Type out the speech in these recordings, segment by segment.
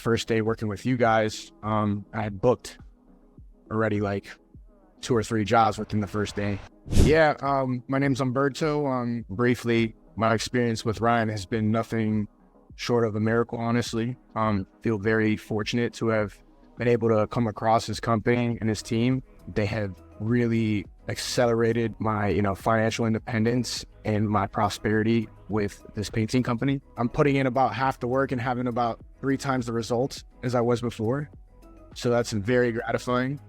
first day working with you guys, I had booked already like 2 or 3 jobs within the first day. Yeah, my name's Umberto. Briefly, my experience with Ryan has been nothing short of a miracle, honestly. Feel very fortunate to have been able to come across his company and his team. They have really accelerated my, financial independence and my prosperity with this painting company. I'm putting in about half the work and having about 3 times the results as I was before. So that's very gratifying.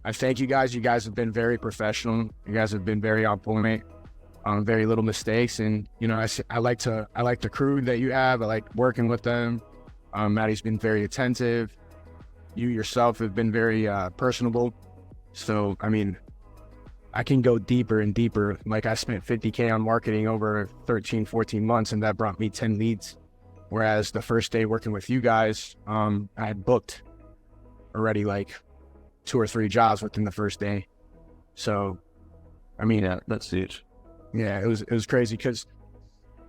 I thank you guys. You guys have been very professional. You guys have been very on point, very little mistakes. And, I like the crew that you have. I like working with them. Maddie's been very attentive. You yourself have been very personable. So, I can go deeper and deeper. Like, I spent $50K on marketing over 13, 14 months, and that brought me 10 leads. Whereas the first day working with you guys, I had booked already like 2 or 3 jobs within the first day. So, yeah, that's huge. Yeah, it was crazy because,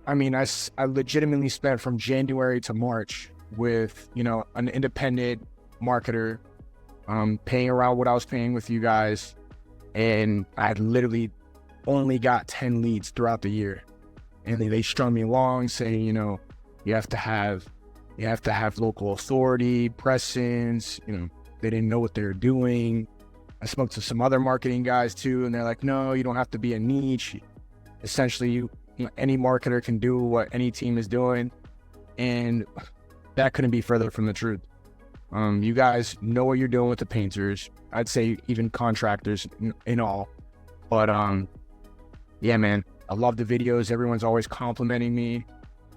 I legitimately spent from January to March with, an independent marketer, paying around what I was paying with you guys. And I had literally only got 10 leads throughout the year. And they strung me along saying, you have to have local authority, presence, they didn't know what they were doing. I spoke to some other marketing guys too, and they're like, no, you don't have to be a niche. Essentially, any marketer can do what any team is doing. And that couldn't be further from the truth. You guys know what you're doing with the painters. I'd say even contractors in all. But yeah, man, I love the videos. Everyone's always complimenting me.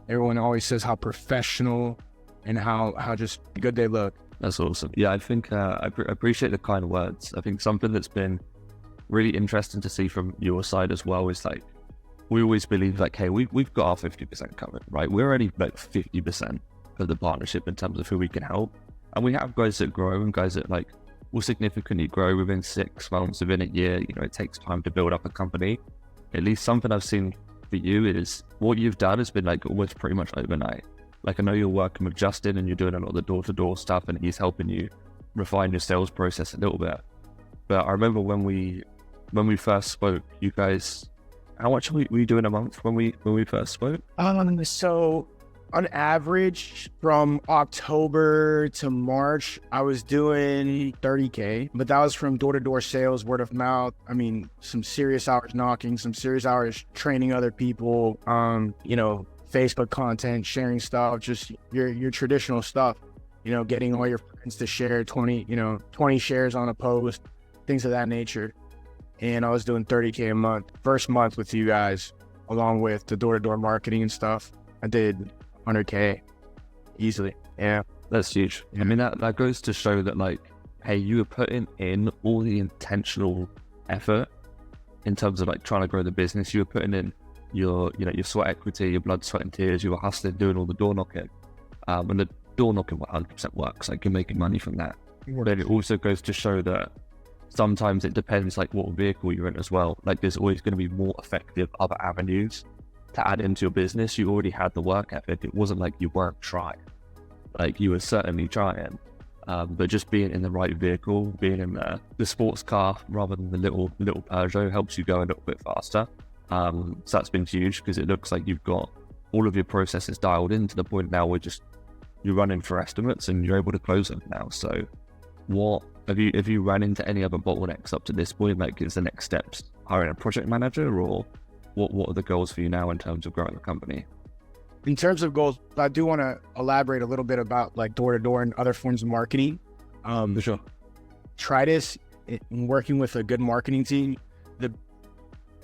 Everyone always says how professional and how just good they look. That's awesome. Yeah, I think I appreciate the kind words. I think something that's been really interesting to see from your side as well is like, we always believe like, hey, we've got our 50% covered, right? We're already like 50% of the partnership in terms of who we can help. And we have guys that grow and guys that like will significantly grow within 6 months, within a year. It takes time to build up a company. At least something I've seen for you is what you've done has been like almost pretty much overnight. Like, I know you're working with Justin and you're doing a lot of the door-to-door stuff and he's helping you refine your sales process a little bit. But I remember when we first spoke, you guys, how much were you doing a month when we first spoke? So on average, from October to March, I was doing 30K, but that was from door-to-door sales, word of mouth. Some serious hours knocking, some serious hours training other people, Facebook content, sharing stuff, just your traditional stuff, getting all your friends to share 20 shares on a post, things of that nature. And I was doing 30K a month, first month with you guys, along with the door-to-door marketing and stuff. I did 100K easily. Yeah, that's huge. Yeah. That goes to show that like, hey, you were putting in all the intentional effort in terms of like trying to grow the business. You were putting in your sweat equity, your blood, sweat and tears. You were hustling, doing all the door knocking. And the door knocking 100% works. Like, you're making money from that. But it also goes to show that sometimes it depends like what vehicle you're in as well. Like, there's always going to be more effective other avenues to add into your business. You already had the work ethic. It wasn't like you weren't trying. Like, you were certainly trying, but just being in the right vehicle, being in the sports car rather than the little Peugeot helps you go a little bit faster. So that's been huge because it looks like you've got all of your processes dialed in to the point now where you're running for estimates and you're able to close them now. So what have you run into any other bottlenecks up to this point? Like, is the next steps hiring a project manager, or what are the goals for you now in terms of growing the company? In terms of goals, I do want to elaborate a little bit about like door-to-door and other forms of marketing. For sure. Tridas, working with a good marketing team, the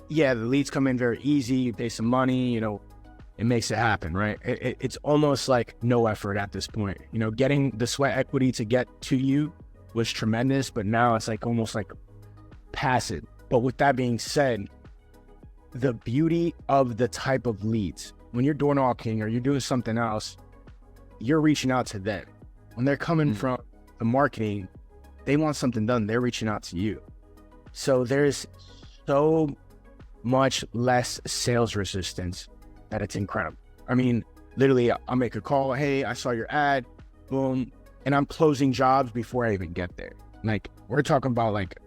leads come in very easy. You pay some money, it makes it happen, right? It's almost like no effort at this point. Getting the sweat equity to get to you was tremendous, but now it's like almost like passive. But with that being said, the beauty of the type of leads, when you're door knocking or you're doing something else, you're reaching out to them. When they're coming from the marketing, they want something done, they're reaching out to you. So there's so much less sales resistance that it's incredible. Literally, I'll make a call. Hey, I saw your ad. boom, and I'm closing jobs before I even get there. Like, we're talking about like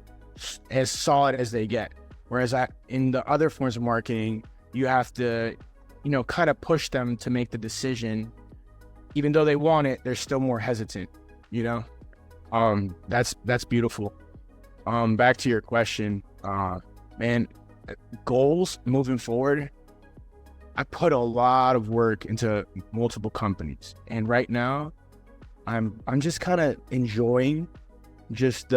as solid as they get. Whereas in the other forms of marketing, you have to, kind of push them to make the decision. Even though they want it, they're still more hesitant, That's beautiful. Back to your question, man, goals moving forward. I put a lot of work into multiple companies, and right now I'm just kind of enjoying just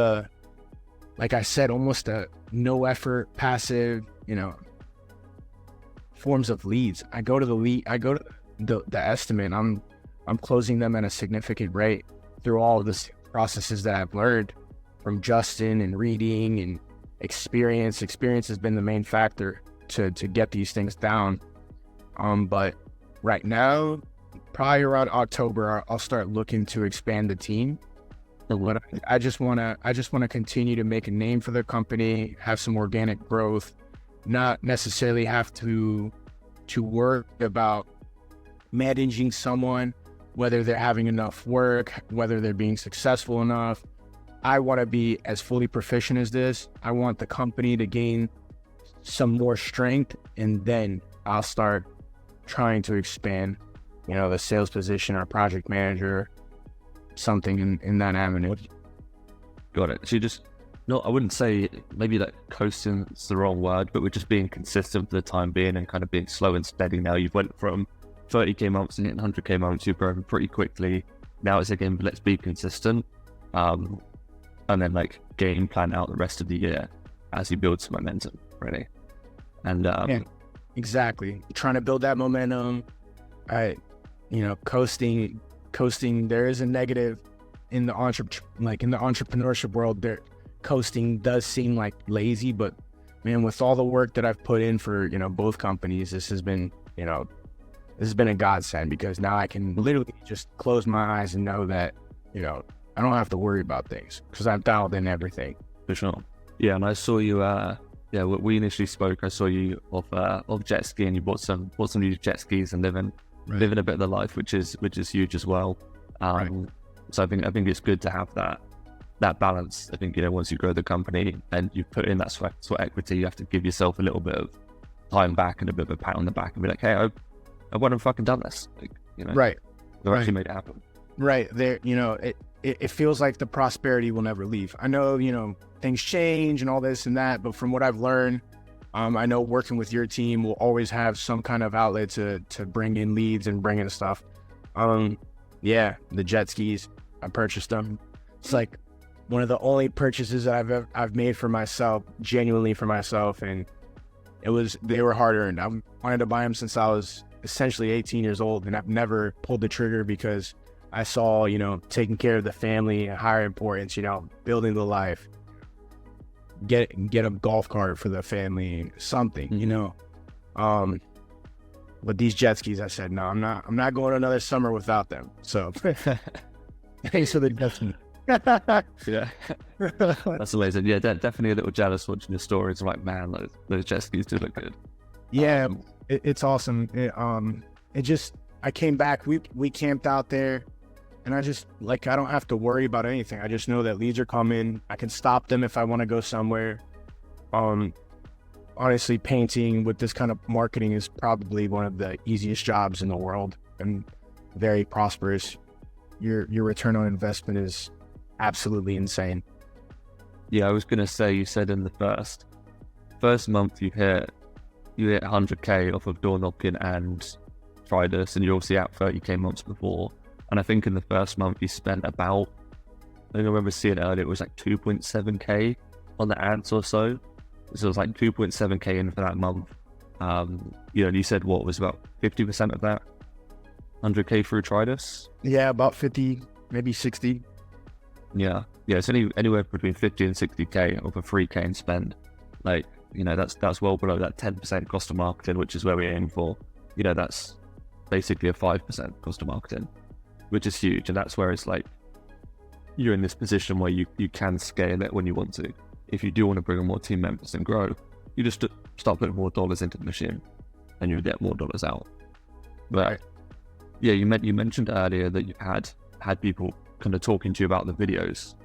like I said, almost a no effort, passive, forms of leads. I go to the estimate. I'm closing them at a significant rate through all of the processes that I've learned from Justin and reading and experience. Experience has been the main factor to get these things down. But right now, probably around October, I'll start looking to expand the team. But I just want to continue to make a name for the company, have some organic growth, not necessarily have to worry about managing someone, whether they're having enough work, whether they're being successful enough. I want to be as fully proficient as this. I want the company to gain some more strength, and then I'll start trying to expand, the sales position or project manager, something in that avenue. Got it. So you just, no, I wouldn't say maybe like coasting is the wrong word, but we're just being consistent for the time being and kind of being slow and steady now. You've went from 30K months and hitting 100K months, you've grown pretty quickly. Now it's again, let's be consistent. And then like game plan out the rest of the year as you build some momentum, really. And yeah, exactly. Trying to build that momentum. Coasting, there is a negative in the entrepreneurship world. There, coasting does seem like lazy, but man, with all the work that I've put in for, both companies, this has been a godsend, because now I can literally just close my eyes and know that, I don't have to worry about things because I've dialed in everything. For sure. Yeah. And I saw you, we initially spoke, I saw you of jet ski, and you bought some new jet skis and living a bit of the life, which is huge as well. So I think it's good to have that balance. I think, once you grow the company and you put in that sweat equity, you have to give yourself a little bit of time back and a bit of a pat on the back and be like, hey, I went and fucking done this. Like, I've actually made it happen. Right. There, it feels like the prosperity will never leave. I know, things change and all this and that, but from what I've learned, I know working with your team will always have some kind of outlet to bring in leads and bring in stuff. Yeah, the jet skis, I purchased them. It's like one of the only purchases that I've made for myself, genuinely for myself, and they were hard earned. I wanted to buy them since I was essentially 18 years old, and I've never pulled the trigger because I saw, taking care of the family, higher importance, building the life. Get a golf cart for the family, something, But these jet skis, I said, no, I'm not going another summer without them. So thanks for the investment. Yeah, that's amazing. Yeah, definitely a little jealous watching your stories. I'm like, man, those jet skis do look good. Yeah, it's awesome. I came back. We camped out there, and I just I don't have to worry about anything. I just know that leads are coming. I can stop them if I want to go somewhere. Honestly, painting with this kind of marketing is probably one of the easiest jobs in the world and very prosperous. Your return on investment is absolutely insane. Yeah, I was gonna say, you said in the first month you hit 100K off of door knocking and Tridas, and you're obviously out 30K months before. And I think in the first month you spent about, I remember seeing it earlier, it was like 2.7K on the ads or so. So it was like 2.7K in for that month. You said what was about 50% of that? 100K through Tridas? Yeah, about 50, maybe 60. Yeah, it's anywhere between 50 and 60K of a 3K in spend. That's well below that 10% cost of marketing, which is where we aim for. That's basically a 5% cost of marketing, which is huge. And that's where it's like, you're in this position where you can scale it when you want to. If you do want to bring on more team members and grow, you just start putting more dollars into the machine and you'll get more dollars out. But yeah, you mentioned earlier that you've had had people kind of talking to you about the videos,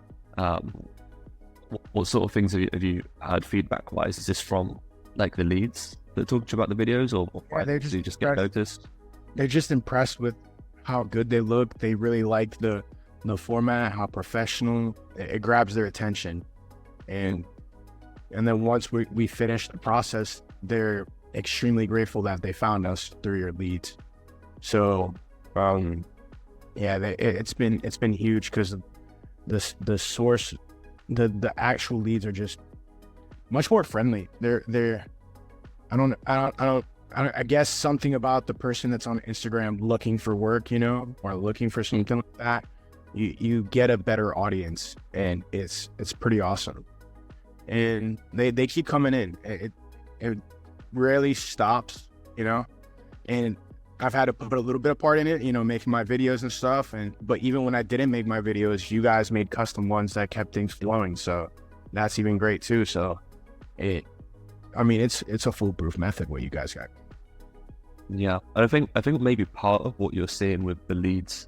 what sort of things have you heard feedback wise? Is this from like the leads that talk to you about the videos, or they do you just get noticed? They're just impressed with how good they look. They really like the format, how professional. It grabs their attention, and then once we finish the process, they're extremely grateful that they found us through your leads. So yeah, it's been huge, because the source, the actual leads are just much more friendly. They're I guess something about the person that's on Instagram looking for work, or looking for something like that, you get a better audience, and it's pretty awesome. And they keep coming in. It rarely stops, and I've had to put a little bit of part in it, making my videos and stuff. But even when I didn't make my videos, you guys made custom ones that kept things flowing. So that's even great too. So it's a foolproof method what you guys got. Yeah, I think maybe part of what you're seeing with the leads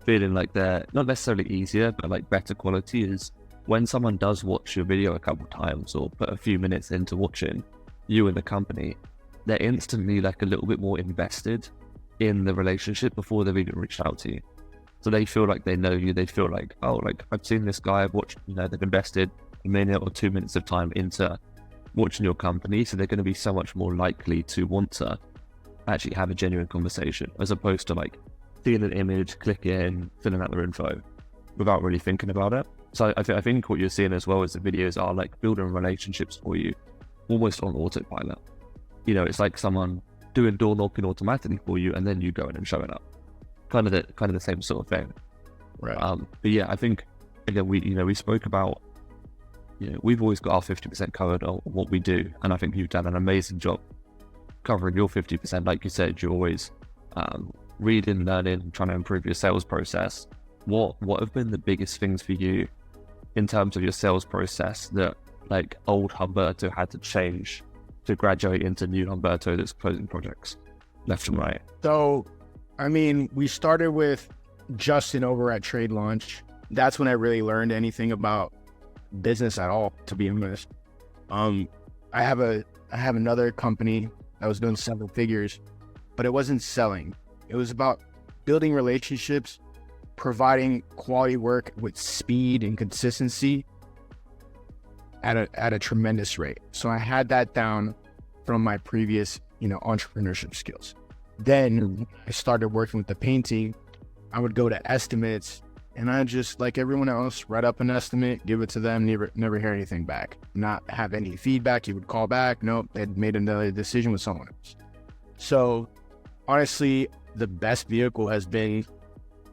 feeling like they're not necessarily easier, but like better quality, is when someone does watch your video a couple times or put a few minutes into watching you and the company, they're instantly like a little bit more invested in the relationship before they've even reached out to you. So they feel like they know you. They feel like, oh, like I've seen this guy, I've watched, they've invested a minute or 2 minutes of time into watching your company. So they're going to be so much more likely to want to actually have a genuine conversation, as opposed to like seeing an image, click in, filling out their info without really thinking about it. So I think what you're seeing as well is the videos are like building relationships for you almost on autopilot. It's like someone doing door knocking automatically for you, and then you going and showing up. Kind of the same sort of thing. Right. But yeah, I think again we spoke about, we've always got our 50% covered on what we do, and I think you've done an amazing job covering your 50%. Like you said, you're always reading, learning, trying to improve your sales process. What have been the biggest things for you in terms of your sales process that like old Humberto had to change to graduate into new Humberto that's closing projects left and right? So, we started with Justin over at Trade Launch. That's when I really learned anything about business at all, to be honest. I have another company that was doing 7 figures, but it wasn't selling. It was about building relationships, providing quality work with speed and consistency at a tremendous rate. So I had that down from my previous, entrepreneurship skills. Then I started working with the painting. I would go to estimates, and I just, like everyone else, write up an estimate, give it to them, never hear anything back. Not have any feedback. You would call back. Nope, they'd made another decision with someone else. So honestly, the best vehicle has been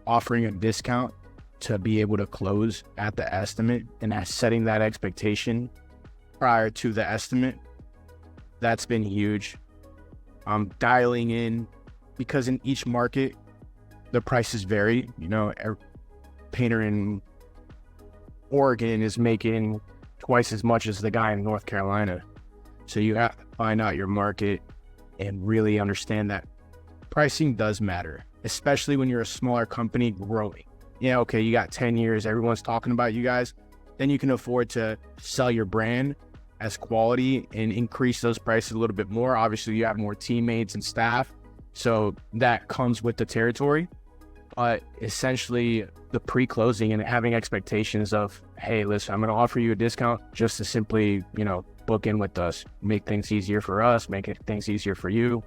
offering a discount to be able to close at the estimate, and setting that expectation prior to the estimate. That's been huge. Dialing in, because in each market, the prices vary. A painter in Oregon is making twice as much as the guy in North Carolina. So you have to find out your market and really understand that pricing does matter, especially when you're a smaller company growing. Okay, you got 10 years, everyone's talking about you guys, then you can afford to sell your brand as quality and increase those prices a little bit more. Obviously, you have more teammates and staff, so that comes with the territory. But essentially, the pre-closing and having expectations of, hey, listen, I'm going to offer you a discount just to simply, book in with us, make things easier for us, things easier for you.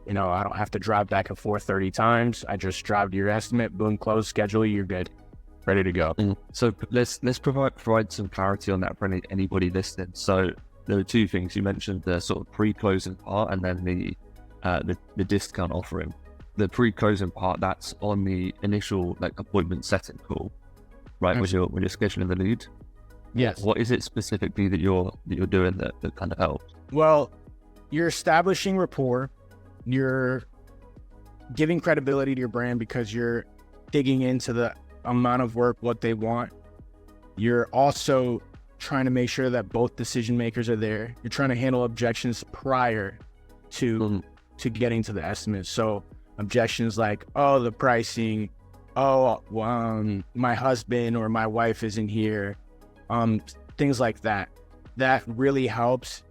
I don't have to drive back and forth 30 times. I just drive to your estimate, boom, close, schedule, you're good, ready to go. So let's provide some clarity on that for anybody listening. So there are 2 things. You mentioned the sort of pre-closing part, and then the discount offering. The pre-closing part, that's on the initial like appointment setting call, right? When you're scheduling the lead. Yes. What is it specifically that you're doing that kind of helps? Well, you're establishing rapport. You're giving credibility to your brand because you're digging into the amount of work, what they want. You're also trying to make sure that both decision makers are there. You're trying to handle objections prior to getting to the estimate. So objections like, oh, the pricing, oh, my husband or my wife isn't here, things like that. That really helps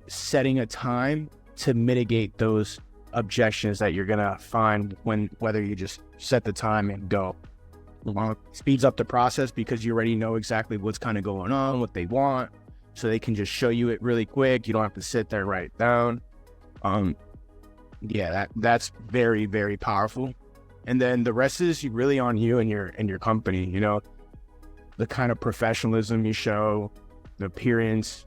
setting a time to mitigate those objections that you're gonna find whether you just set the time and go. Speeds up the process because you already know exactly what's kind of going on, what they want, so they can just show you it really quick. You don't have to sit there and write it down. Yeah, that's very, very powerful. And then the rest is really on you and your company. You know, the kind of professionalism you show, the appearance,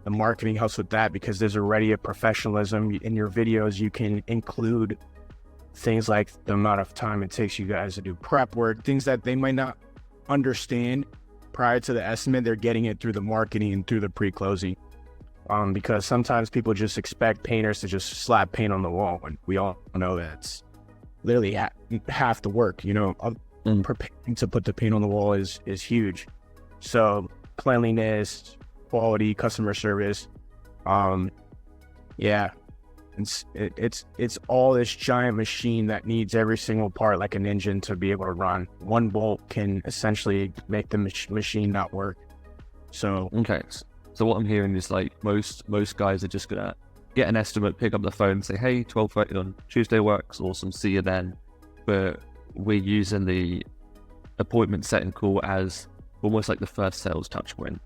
the marketing helps with that because there's already a professionalism in your videos. You can include things like the amount of time it takes you guys to do prep work, things that they might not understand prior to the estimate. They're getting it through the marketing and through the pre-closing. Because sometimes people just expect painters to just slap paint on the wall, and we all know that's literally half the work. You know, preparing to put the paint on the wall is huge. So cleanliness, quality, customer service, yeah, it's all this giant machine that needs every single part, like an engine, to be able to run. One bolt can essentially make the machine not work. So okay. So what I'm hearing is like most guys are just gonna get an estimate, pick up the phone, and say, "Hey, 12:30 on Tuesday works. Awesome, see you then." But we're using the appointment setting call as almost like the first sales touch point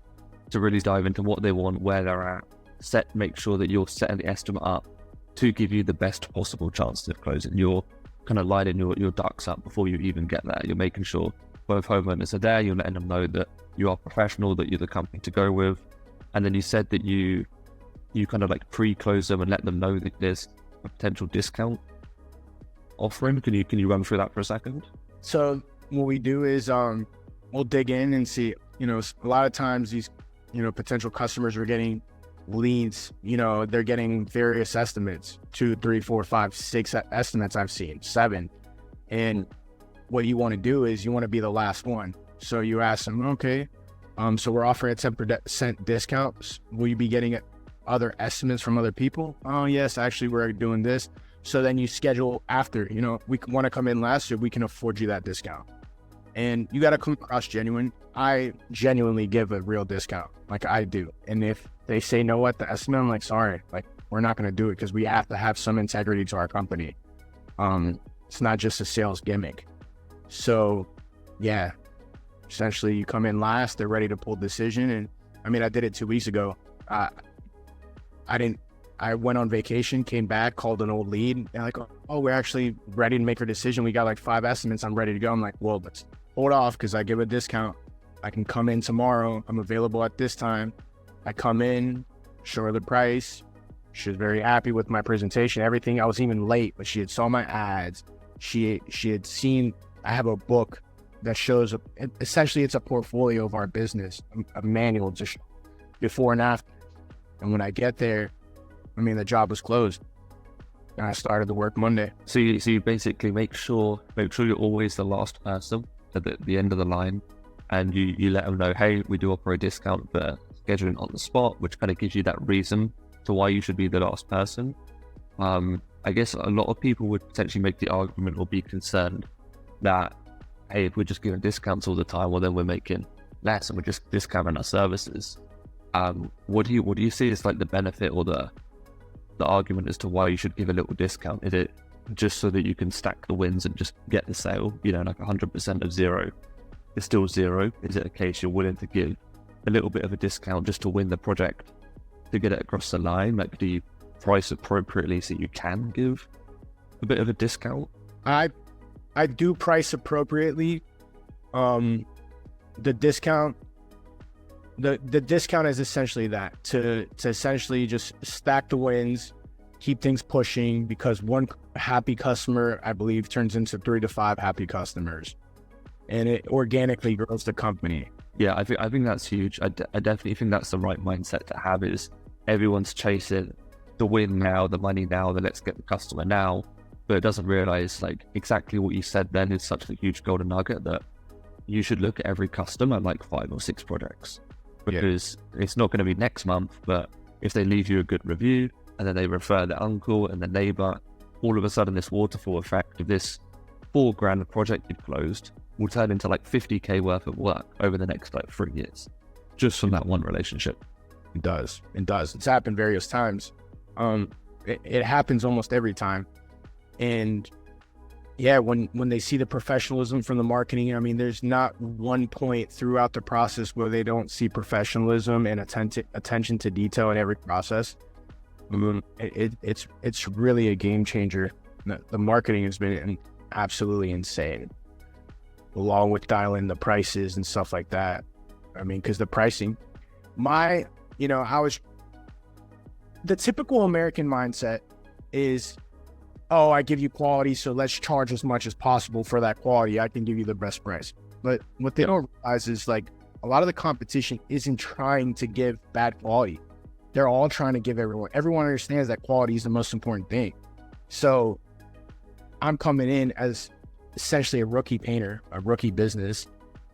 to really dive into what they want, where they're at, make sure that you're setting the estimate up to give you the best possible chance of closing. You're kind of lining your ducks up before you even get there. You're making sure both homeowners are there. You're letting them know that you are professional, that you're the company to go with. And then you said that you kind of like pre-close them and let them know that there's a potential discount offering. Can you run through that for a second? So what we do is we'll dig in and see, you know, a lot of times these, you know, potential customers are getting leads, you know, they're getting various estimates, 2, 3, 4, 5, 6 estimates I've seen, 7. And what you want to do is you want to be the last one. So you ask them, okay, so we're offering a 10% discount. Will you be getting other estimates from other people? Oh, yes, actually, we're doing this. So then you schedule after, you know, we want to come in last so we can afford you that discount. And you got to come across genuine. I genuinely give a real discount, like I do. And if they say no at the estimate, I'm like, sorry, like we're not going to do it because we have to have some integrity to our company. It's not just a sales gimmick. So, yeah. Essentially, you come in last, they're ready to pull decision. And I mean, I did it 2 weeks ago. I went on vacation, came back, called an old lead, and like, oh, we're actually ready to make our decision. We got like 5 estimates. I'm ready to go. I'm like, well, let's hold off because I give a discount. I can come in tomorrow. I'm available at this time. I come in, show her the price. She was very happy with my presentation, everything. I was even late, but she had saw my ads. She had seen, I have a book that shows, essentially it's a portfolio of our business, a manual to show before and after. And when I get there, I mean, the job was closed. And I started the work Monday. So you basically make sure you're always the last person at the end of the line, and you let them know, hey, we do offer a discount for scheduling on the spot, which kind of gives you that reason to why you should be the last person. I guess a lot of people would potentially make the argument or be concerned that, hey, if we're just giving discounts all the time, well, then we're making less and we're just discounting our services. What do you see as like the benefit or the argument as to why you should give a little discount? Is it just so that you can stack the wins and just get the sale? You know, like 100% of 0 is still 0. Is it a case you're willing to give a little bit of a discount just to win the project, to get it across the line? Like, do you price appropriately so you can give a bit of a discount? I do price appropriately. The discount is essentially that, to essentially just stack the wins, keep things pushing, because one happy customer, I believe, turns into 3 to 5 happy customers, and it organically grows the company. Yeah, I think that's huge. I definitely think that's the right mindset to have, is everyone's chasing the win now, the money now, the let's get the customer now, but it doesn't realize like exactly what you said then is such a huge golden nugget, that you should look at every customer like 5 or 6 projects, because it's not going to be next month, but if they leave you a good review and then they refer their uncle and the neighbor, all of a sudden this waterfall effect of this $4,000 a project you've closed will turn into like $50K worth of work over the next like 3 years, just from that one relationship. It does. It's happened various times. It happens almost every time. And yeah, when they see the professionalism from the marketing, I mean, there's not one point throughout the process where they don't see professionalism and attention to detail in every process. It's really a game changer. The marketing has been absolutely insane, along with dialing the prices and stuff like that. I mean, because the pricing, the typical American mindset is, oh, I give you quality, so let's charge as much as possible for that quality. I can give you the best price. But what they don't realize is, like, a lot of the competition isn't trying to give bad quality. They're all trying to give everyone understands that quality is the most important thing. So I'm coming in as essentially a rookie painter, a rookie business,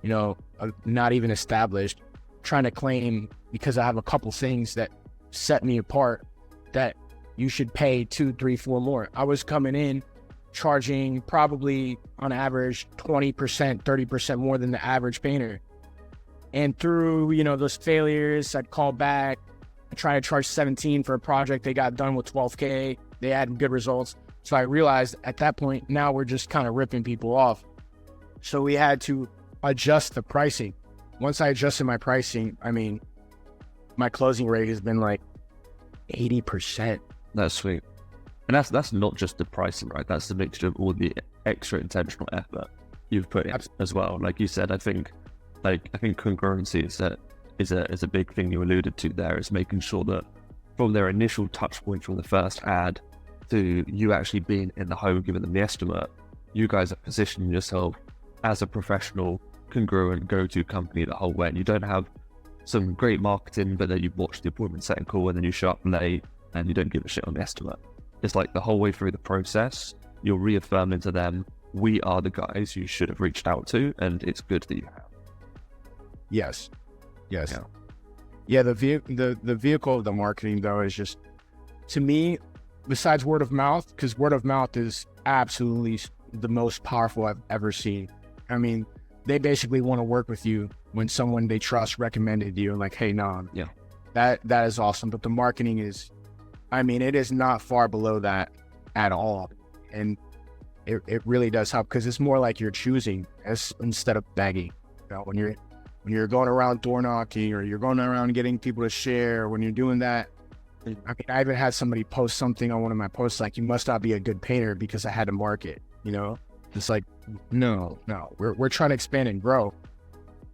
not even established, trying to claim, because I have a couple things that set me apart, that you should pay 2, 3, 4 more. I was coming in charging probably on average 20%, 30% more than the average painter. And through, those failures, I'd call back. I tried to charge 17 for a project. They got done with 12K. They had good results. So I realized at that point, now we're just kind of ripping people off. So we had to adjust the pricing. Once I adjusted my pricing, I mean, my closing rate has been like 80%. That's sweet. And that's not just the pricing, right? That's the mixture of all the extra intentional effort you've put in as well. Like you said, I think congruency is a big thing you alluded to there, is making sure that from their initial touch point, from the first ad to you actually being in the home, giving them the estimate, you guys are positioning yourself as a professional, congruent go-to company the whole way. And you don't have some great marketing, but then you watch the appointment setting call and then you show up late and you don't give a shit on the estimate. It's like the whole way through the process, you're reaffirming to them, we are the guys you should have reached out to, and it's good that you have. Yes. Yeah, the vehicle of the marketing, though, is just, to me, besides word of mouth, because word of mouth is absolutely the most powerful I've ever seen. I mean, they basically want to work with you when someone they trust recommended you, like, hey, no, yeah, that is awesome. But the marketing is, I mean, it is not far below that at all. And it really does help, because it's more like you're choosing instead of begging. When you're going around door knocking, or you're going around getting people to share, when you're doing that, I mean, I even had somebody post something on one of my posts like, you must not be a good painter because I had to market, It's like, no, we're trying to expand and grow.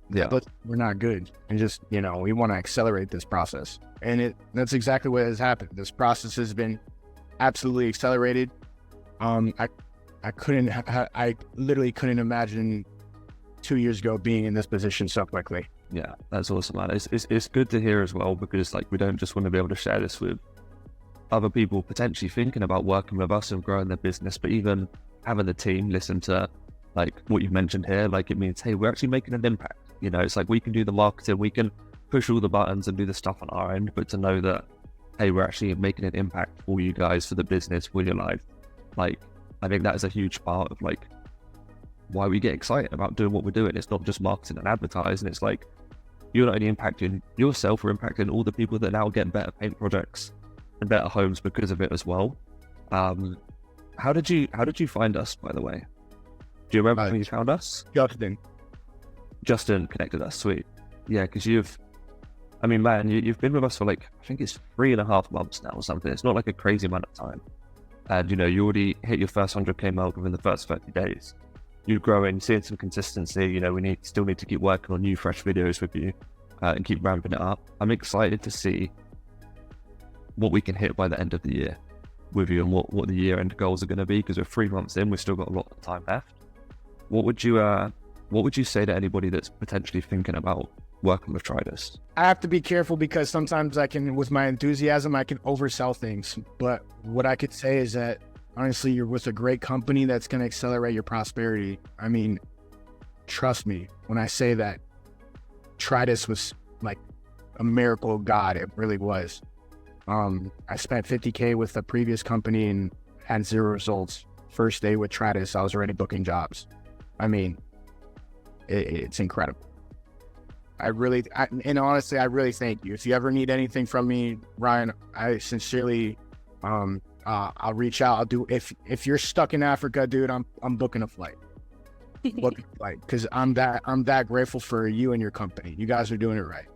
Yeah, but we're not good. And just, we want to accelerate this process. And that's exactly what has happened. This process has been absolutely accelerated. I literally couldn't imagine 2 years ago being in this position so quickly. Yeah, that's awesome, man. It's good to hear as well, because like, we don't just want to be able to share this with other people potentially thinking about working with us and growing their business, but even having the team listen to like what you've mentioned here. Like, it means, hey, we're actually making an impact. It's like, we can do the marketing, we can push all the buttons and do the stuff on our end, but to know that, hey, we're actually making an impact for you guys, for the business, for your life. Like, I think that is a huge part of like why we get excited about doing what we're doing. It's not just marketing and advertising. It's like, you're not only impacting yourself, we're impacting all the people that now get better paint projects and better homes because of it as well. How did you find us, by the way? Do you remember how you found us? Justin connected us. Sweet. Yeah, because you've been with us for like, I think it's 3.5 months now or something. It's not like a crazy amount of time. And you already hit your first 100K mark within the first 30 days. You're growing, seeing some consistency. We still need to keep working on new, fresh videos with you and keep ramping it up. I'm excited to see what we can hit by the end of the year with you, and what the year-end goals are going to be, because we're 3 months in, we've still got a lot of time left. What would you say to anybody that's potentially thinking about working with Tridas? I have to be careful, because sometimes with my enthusiasm, I can oversell things. But what I could say is that, honestly, you're with a great company that's going to accelerate your prosperity. I mean, trust me when I say that Tridas was like a miracle of God. It really was. I spent $50K with the previous company and had 0 results. first day with Tridas, I was already booking jobs. I mean, it's incredible. And honestly, I really thank you. If you ever need anything from me, Ryan, I sincerely, I'll reach out. I'll do, if you're stuck in Africa, dude, I'm booking a flight. Because I'm that grateful for you and your company. You guys are doing it right.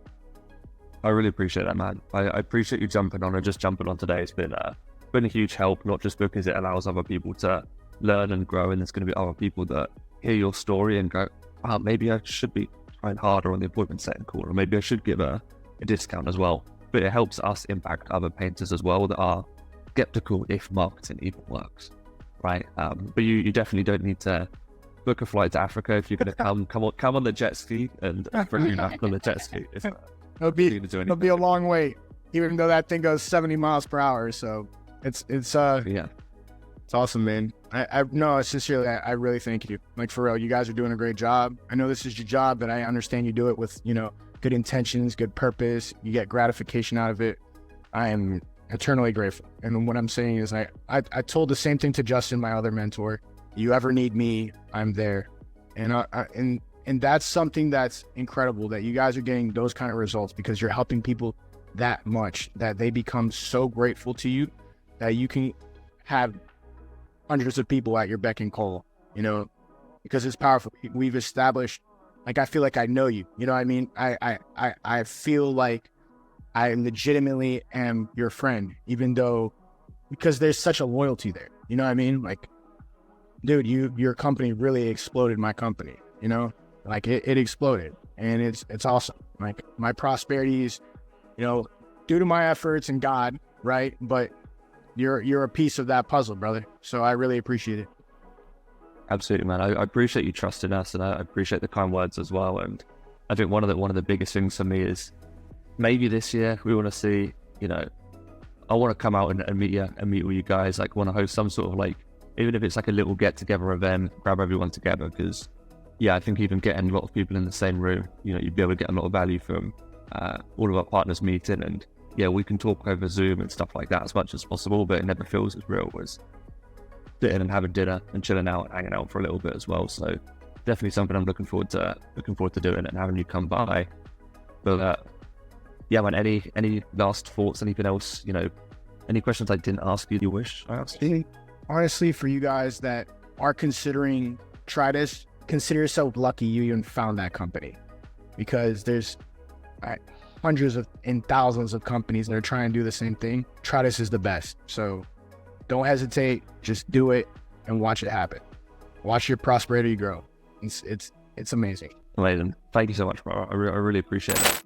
I really appreciate that, man. I appreciate you jumping on and just jumping on today. It's been a huge help, not just because it allows other people to learn and grow, and there's going to be other people that hear your story and go, oh, maybe I should be trying harder on the appointment setting call, or maybe I should give a discount as well. But it helps us impact other painters as well that are skeptical if marketing even works, right? But you definitely don't need to book a flight to Africa if you're going to come on the jet ski and bring you back on the jet ski. It'll be a long wait, even though that thing goes 70 miles per hour. So it's awesome, man. No, sincerely, I really thank you. Like, for real, you guys are doing a great job. I know this is your job, but I understand you do it with, good intentions, good purpose. You get gratification out of it. I am eternally grateful. And what I'm saying is I told the same thing to Justin, my other mentor. You ever need me, I'm there. And that's something that's incredible, that you guys are getting those kind of results because you're helping people that much that they become so grateful to you that you can have hundreds of people at your beck and call, because it's powerful. We've established, like, I feel like I know you, you know what I mean? I feel like I legitimately am your friend, even though, because there's such a loyalty there, you know what I mean? Like, dude, your company really exploded my company, like it exploded, and it's awesome. Like, my prosperity is, due to my efforts and God, right? But you're a piece of that puzzle, brother. So I really appreciate it. Absolutely, man. I appreciate you trusting us, and I appreciate the kind words as well. And I think one of the biggest things for me is maybe this year we want to see, I want to come out and meet you and meet with you guys. Like, want to host some sort of, like, even if it's like a little get together event, grab everyone together, because I think even getting a lot of people in the same room, you'd be able to get a lot of value from all of our partners meeting. And we can talk over Zoom and stuff like that as much as possible, but it never feels as real as sitting and having dinner and chilling out and hanging out for a little bit as well. So definitely something I'm looking forward to doing and having you come by. But man, any last thoughts, anything else, any questions I didn't ask you wish I asked? Honestly, for you guys that are considering Tridas, consider yourself lucky you even found that company, because there's hundreds and thousands of companies that are trying to do the same thing. Tridas is the best. So don't hesitate. Just do it and watch it happen. Watch your prosperity grow. It's amazing. Amazing. Thank you so much, bro. I really appreciate it.